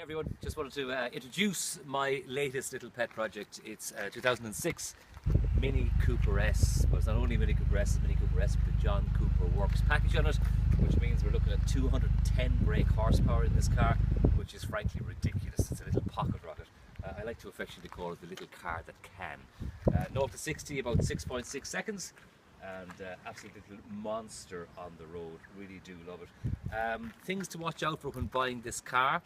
everyone, just wanted to introduce my latest little pet project. It's 2006 Mini Cooper S, but it's not only Mini Cooper S, it's Mini Cooper S with the John Cooper Works package on it, which means we're looking at 210 brake horsepower in this car, which is frankly ridiculous. It's a little pocket rocket. I like to affectionately call it the little car that can. 0 to 60 about 6.6 seconds. And absolute little monster on the road. Really do love it. Things to watch out for when buying this car: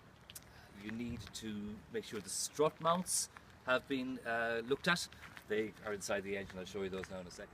you need to make sure the strut mounts have been looked at. They are inside the engine. I'll show you those now in a second.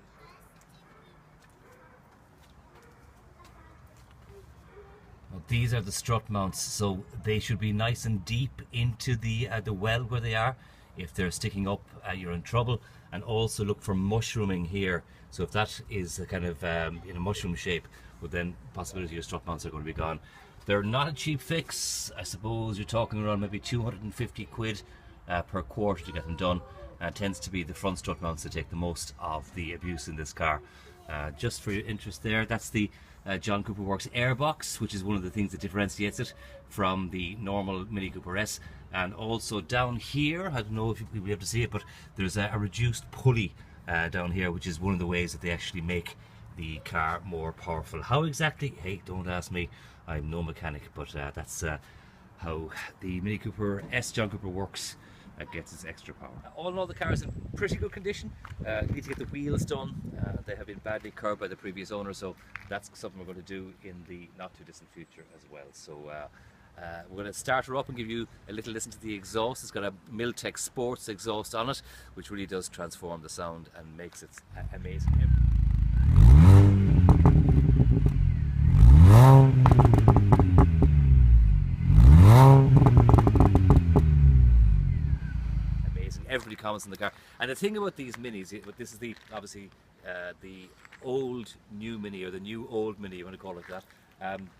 Well, these are the strut mounts, so they should be nice and deep into the well where they are. If they're sticking up, you're in trouble. And also look for mushrooming here. So if that is kind of in a mushroom shape, well, then possibility your strut mounts are going to be gone. They're not a cheap fix. I suppose you're talking around maybe 250 quid per quarter to get them done. Tends to be the front strut mounts that take the most of the abuse in this car. Just for your interest there, that's the John Cooper Works Airbox, which is one of the things that differentiates it from the normal Mini Cooper S. And also down here, I don't know if you'll be able to see it, but there's a reduced pulley down here, which is one of the ways that they actually make the car more powerful. How exactly? Hey, don't ask me. I'm no mechanic, but that's how the Mini Cooper S John Cooper Works gets its extra power. All in all, the car is in pretty good condition. Need to get the wheels done. They have been badly curbed by the previous owner, so that's something we're going to do in the not too distant future as well. So we're going to start her up and give you a little listen to the exhaust. It's got a Miltech Sports exhaust on it, which really does transform the sound and makes it amazing. Everybody comments on the car. And the thing about these minis, this is the obviously the old new Mini, or the new old Mini, you want to call it that.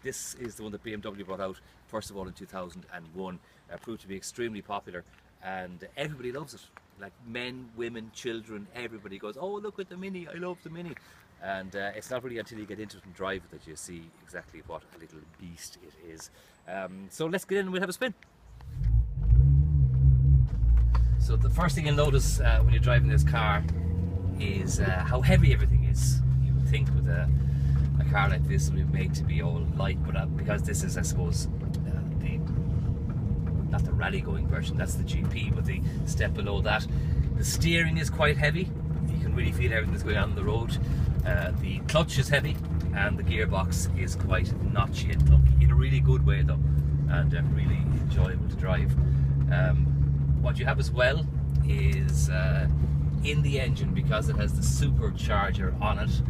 This is the one that BMW brought out first of all in 2001. Proved to be extremely popular, and everybody loves it. Like men, women, children, everybody goes, "Oh, look at the Mini! I love the Mini!" And it's not really until you get into it and drive it that you see exactly what a little beast it is. So let's get in and we'll have a spin. So the first thing you'll notice when you're driving this car is how heavy everything is. You would think with a car like this it would be made to be all light, but because this is, I suppose, not the rally going version, that's the GP, but the step below that. The steering is quite heavy. You can really feel everything that's going on the road. The clutch is heavy, and the gearbox is quite notchy and clunky, in a really good way though, and really enjoyable to drive. What you have as well is in the engine, because it has the supercharger on it,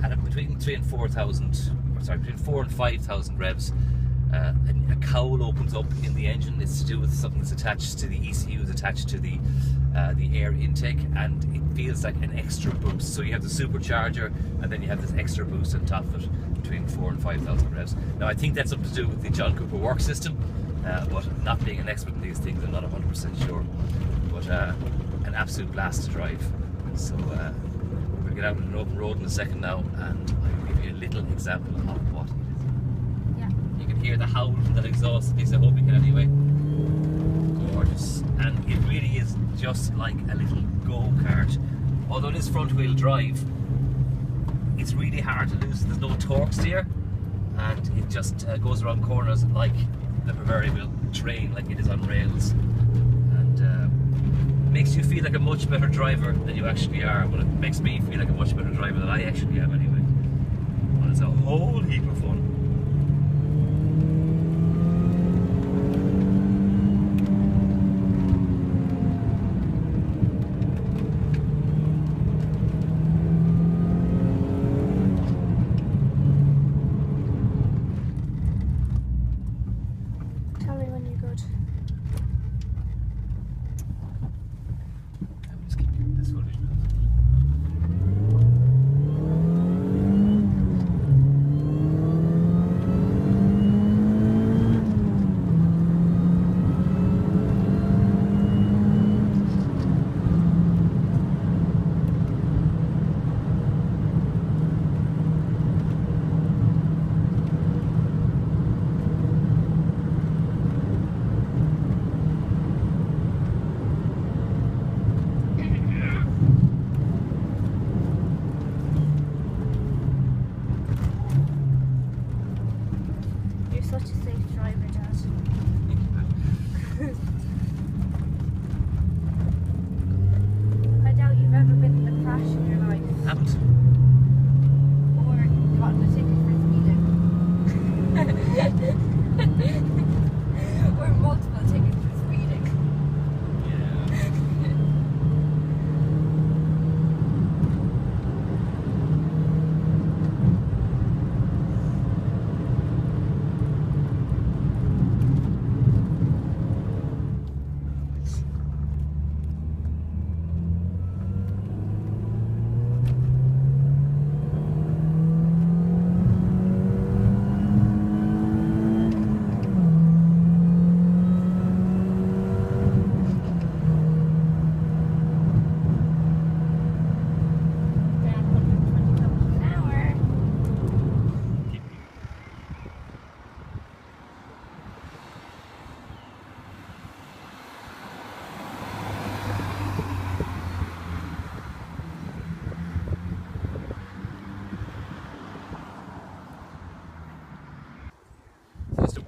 at between 3,000 and 4,000, or sorry, between 4,000 and 5,000 revs, a cowl opens up in the engine. It's to do with something that's attached to the ECU, is attached to the air intake, and it feels like an extra boost. So you have the supercharger, and then you have this extra boost on top of it between 4,000 and 5,000 revs. Now I think that's something to do with the John Cooper Works system. But not being an expert in these things, I'm not 100% sure. But an absolute blast to drive. So we'll get out on an open road in a second now, and I'll give you a little example of what it is. Yeah. You can hear the howl from that exhaust, at least I hope you can anyway. Gorgeous. And it really is just like a little go-kart. Although it is front-wheel drive, it's really hard to lose. There's no torque steer, and it just goes around corners like the proverbial train, like it is on rails, and makes you feel like a much better driver than you actually are. Well, it makes me feel like a much better driver than I actually am anyway. But it's a whole heap of fun.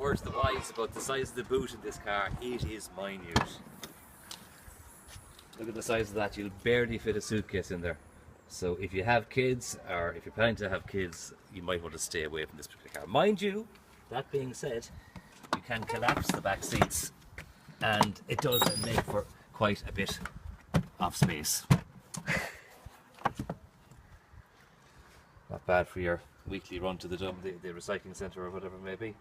word to the wise about the size of the boot in this car. It is minute. Look at the size of that. You'll barely fit a suitcase in there. So if you have kids, or if you're planning to have kids, you might want to stay away from this particular car. Mind you, that being said, you can collapse the back seats, and it does make for quite a bit of space. Not bad for your weekly run to the recycling centre or whatever it may be.